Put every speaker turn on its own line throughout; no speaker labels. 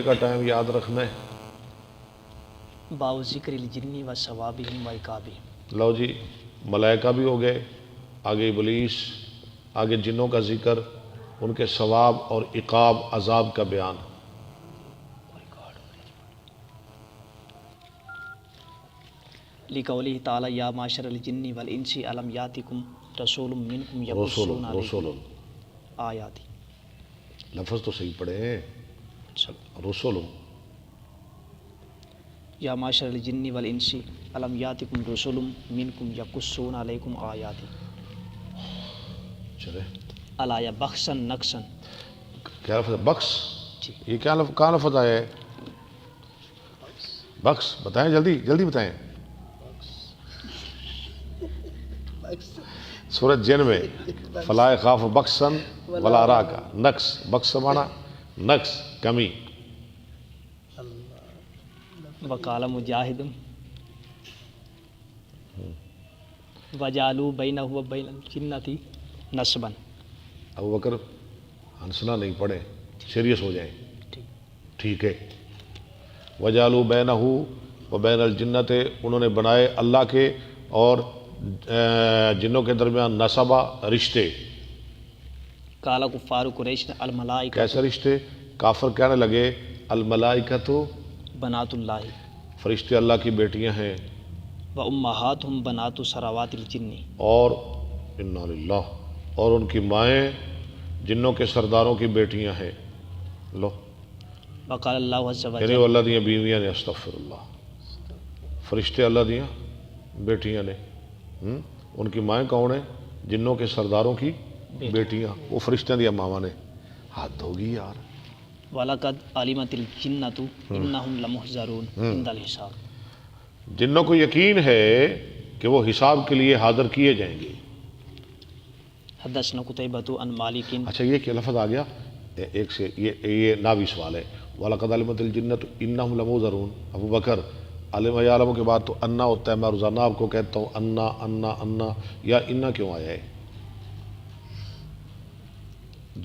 کا ٹائم یاد رکھنا ہے.
باو ذکر الجن و ثوابہم و عقابہم.
لو جی ملائکہ بھی ہو گئے، آگے ابلیس، آگے جنوں کا ذکر، ان کے ثواب اور عقاب عذاب کا بیان.
لقولہ تعالی یا معشر الجن والانس الم یاتکم رسول منکم یقصون
رسول
علیکم آیاتی.
لفظ تو صحیح پڑھے ہیں. رسول
یا معشر الجن والانس الم یاتکم رسول منکم یقصون علیکم آیاتی.
چلے
الا بخشن نقصن.
کیا لفظ ہے؟ بخش.
جی
یہ کیا لفظ کہاں لفظ آیا ہے؟ بخش بتائیں، جلدی جلدی بتائیں. سورۃ جن میں فلا یخاف بخسن ولا راکا. نقص، بخس مانا نقص، کمی.
وقال مجاہد وجعلوا بینہ وبین الجنۃ نسبا.
ابو بکر ہنسنا نہیں، پڑھیں، سیریس ہو جائیں. ٹھیک ہے. وجعلوا بینہ وبین الجنۃ، انہوں نے بنائے اللہ کے اور جنوں کے درمیان نسبہ، رشتے.
قال کفار قریش الملائکہ.
کیسے رشتے؟ کافر کہنے لگے الملائکۃ
بنات اللہ
فرشتے اللہ کی بیٹیاں ہیں.
و امہاتہم بنات سراوات الجن.
اور انا للہ، اور ان کی مائیں جنوں کے سرداروں کی بیٹیاں ہیں. لو
وقال اللہ عز
یعنی
وجل
وہ اللہ دیاں بیویاں نے. استغفر اللہ. فرشتے اللہ دیاں بیٹیاں نے. ان کی مائیں کون ہیں؟ جنوں کے سرداروں کی بیٹیاں. وہ فرشتیاں دیا ماما نے. حد ہوگی یار.
وَلَقَدْ عَلِمَتِ الْجِنَّةُ إِنَّهُمْ لَمُحْضَرُونَ عِنْدَ الْحِسَابِ.
جنوں کو یقین ہے کہ وہ حساب کے لیے حاضر کیے جائیں گے.
حدثنا قتيبة عن مالك.
اچھا یہ کیا لفظ آ گیا ایک سے؟ یہ ناوی سوال ہے. وَلَقَدْ عَلِمَتِ الْجِنَّةُ إِنَّهُمْ لَمُحْضَرُونَ. ابو بکر علم یعلم کے بعد تو انا ہوتا ہے. میں روزانہ آپ کو کہتا ہوں انا انا انا، یا انا کیوں آیا ہے؟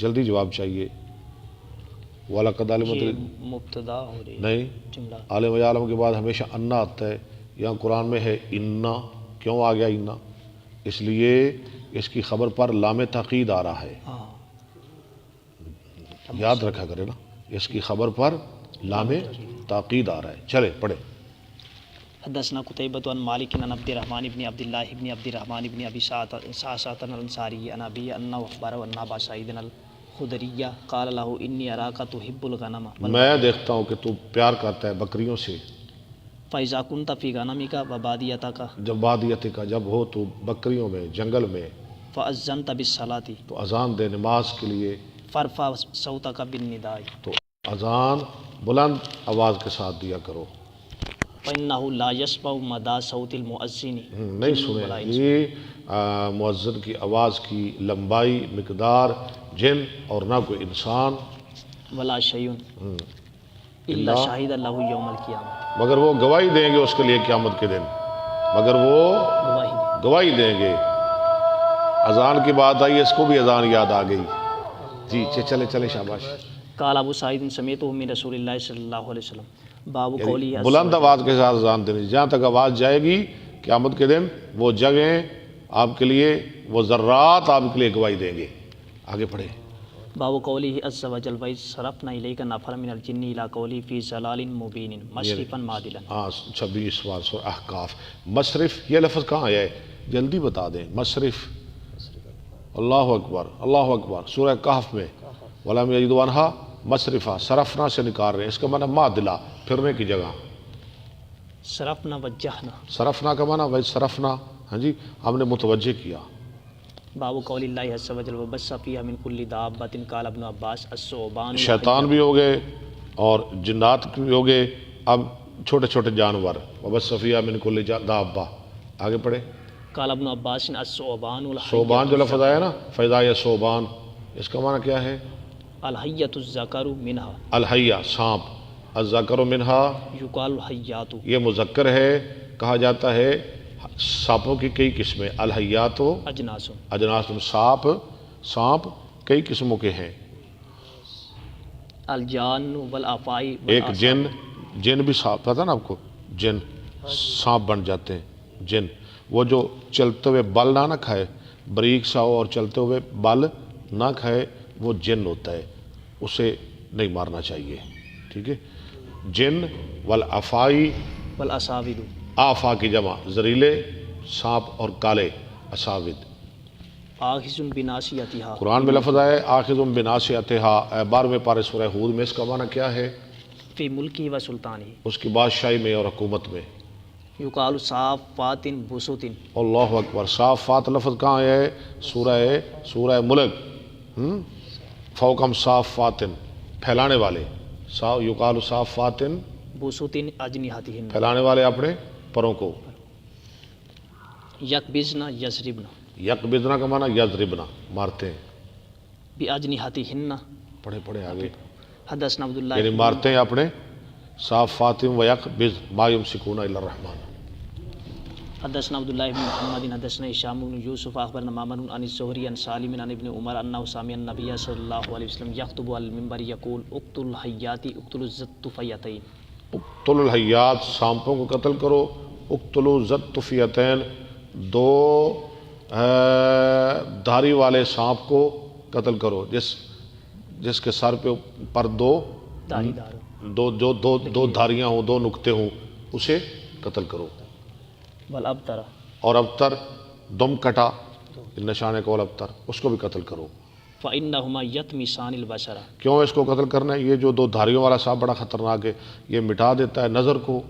جلدی جواب چاہیے. وَلَقَدْ عَلِمَتِ
یہ مبتدا ہو رہی ہے
نہیں،
جملہ.
عالم یعلم کے بعد ہمیشہ انا آتا ہے. یہاں قرآن میں ہے انا. کیوں آ گیا انا؟ اس لیے اس کی خبر پر لام تاکید آ رہا ہے.
ہاں
یاد رکھا کرے نا، اس کی خبر پر لام تاکید آ رہا ہے. چلے پڑھے.
حدثنا قتيبة عن مالك عن عبد الرحمن بن عبد الله بن عبد الرحمن بن ابي سعسعة الانصاري عن ابي انه اخبره ان ابا سعيد الخدري قال له اني اراك تحب الغنم.
میں دیکھتا ہوں کہ تو پیار کرتا ہے بکریوں سے.
فاذا كنت في غنمك وباديتك،
جب بادیت کا جب ہو تو بکریوں میں، جنگل میں،
فاذنت بالصلاة،
تو اذان دے نماز کے لیے.
فارفع صوتك بالنداء،
تو اذان بلند آواز کے ساتھ دیا کرو.
فانه لا يسمع مدى صوت المؤذن.
نہیں سنیں یہ مؤذن کی آواز کی لمبائی، مقدار، جن اور نہ کوئی انسان.
ولا شيء الا شهد له يوم القيامة،
مگر وہ گواہی دیں گے اس کے لیے قیامت کے دن. مگر وہ
گواہی.
گواہی دیں گے. اذان کی بات آئی، اس کو بھی اذان یاد آ گئی. جی چلے چلے شاباش.
قال ابو سعید سمعته من رسول اللہ صلی اللہ علیہ وسلم. باب قولی
بلند آواز کے ساتھ اذان دینی. جہاں تک آواز جائے گی قیامت کے دن وہ جگہیں آپ کے لیے، وہ ذرات آپ کے لیے گواہی دیں گے. آگے پڑھے.
باب قولی عز وجل وَإِذْ صَرَفْنَا إِلَيْكَ نَفَرًا مِنَ الْجِنِّ إِلَىٰ قَوْلِهِ فِي ضَلَالٍ مُبِينٍ مَشْرِفًا مَعْدِلًا.
26واں سورہ احقاف. مصرف یہ لفظ کہاں آیا ہے؟ جلدی بتا دیں. مصرف. اللہ اکبر اللہ اکبر. سورہ کہف میں وَلَمْ يَجِدُوا عَنْهَا مصرفہ. صرفنا سے نکال رہے ہیں. اس کا معنی معدلہ، پھرنے کی جگہ.
صرفنا وجہنا.
صرفنا کا معنی وَإِذْ صرفنا، ہاں جی ہم نے متوجہ کیا.
باب قول اللہ عز وجل وبث فیہا من کل دابۃ. قال ابن عباس الثعبان.
شیطان بھی ہو گئے اور جنات بھی ہو گئے. اب چھوٹے چھوٹے جانور. وبث فیہا من کل دابہ. آگے پڑھے.
قال ابن عباس الثعبان الحیۃ.
صوبان جو لفظ آیا نا، فیضا یا صوبان، اس کا معنی کیا ہے؟
الحیۃ الذکر منہا.
الحیہ سانپ. الذکر منہا
یقال الحیات.
یہ مذکر ہے، کہا جاتا ہے سانپوں کی کئی قسمیں. الحیات
اجناس.
سانپ کئی قسموں کے ہیں.
الجان والافائی
ایک جن بھی سانپ، پتہ نا آپ کو، جن سانپ بن جاتے ہیں جن، وہ جو چلتے ہوئے بل نہ کھائے، بریک سا ہو اور چلتے ہوئے بل نہ کھائے، وہ جن ہوتا ہے، اسے نہیں مارنا چاہیے، ٹھیک ہے۔ جن والافائی،
والاساود
آفا کی جمع زریلے سانپ اور کالے اساود۔
آخذ بناصیتها،
قرآن میں لفظ آئے آخذ بناصیتها، 12ویں پارے سورہ ہود میں، اس کا معنی کیا ہے؟
فی ملکی و سلطانی،
اس کی بادشاہی میں اور حکومت میں۔
یقال صافات بسوط،
اللہ اکبر۔ صافات لفظ کہاں ہے؟ سورہ ملک، فوقم صافات، پھیلانے والے، یقال صافات،
بسوط اجنحتہن،
پھیلانے والے اپنے پروں کو۔
یکبزن یضربن،
یقبضنا کا معنی یضربنا، مارتے ہیں،
باجنحتہن،
پڑھے آگے،
حدثنا عبداللہ
یعنی مارتے ہیں اپنے، صافات و یقبض ما یمسکون الا الرحمن۔
حدثنا عبداللہ بن محمد حدثنا هشام بن یوسف اخبرنا معمر عن الزہری عن سالم عن ابن عمر انه سمع النبي صلی اللہ علیہ وسلم یخطب علی المنبر یقول اقتلوا الحیات اقتلوا الزطفیتین،
اقتلوا الحیات، سانپوں کو قتل کرو، اقتلوا الزطفیتین، دو دھاری والے سانپ کو قتل کرو، جس کے سر پہ پر دو دھاریاں ہوں، دو نقطے ہوں، اسے قتل کرو۔
والابتر،
اور ابتر، دم کٹا، نشانے کو الابتر، اس کو بھی قتل کرو۔
فإنہما یطمسان البصر،
کیوں اس کو قتل کرنا ہے؟ یہ جو دو دھاریوں والا سانپ بڑا خطرناک ہے، یہ مٹا دیتا ہے نظر کو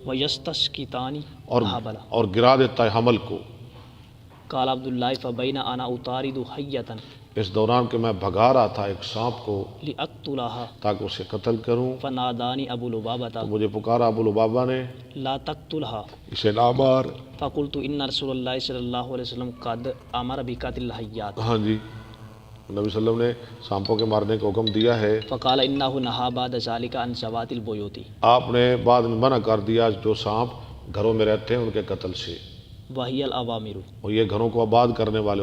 ویستسقطان الحبل،
اور گرا دیتا ہے حمل کو۔
قال عبداللہ فبین انا اطارد حیتا
اس دوران کہ میں بھگا رہا تھا ایک سانپ کو
لأقتلها،
تاکہ اسے قتل کروں،
فنادانی ابو لبابہ،
تو مجھے پکارا ابو لبابہ نے،
لا تقتلها،
اسے نہ مار۔
فقلت ان رسول اللہ صلی اللہ علیہ وسلم قد امر بقتل الحیات،
ہاں جی، نبی صلی اللہ علیہ وسلم نے سانپوں کے مارنے کا حکم دیا ہے۔
فقال انہ نہا بعد ذلك عن ذوات البیوت،
آپ نے بعد میں منع کر دیا جو سانپ گھروں میں رہتے ہیں ان کے قتل سے،
وہی الاوامر،
اور یہ گھروں کو آباد کرنے والے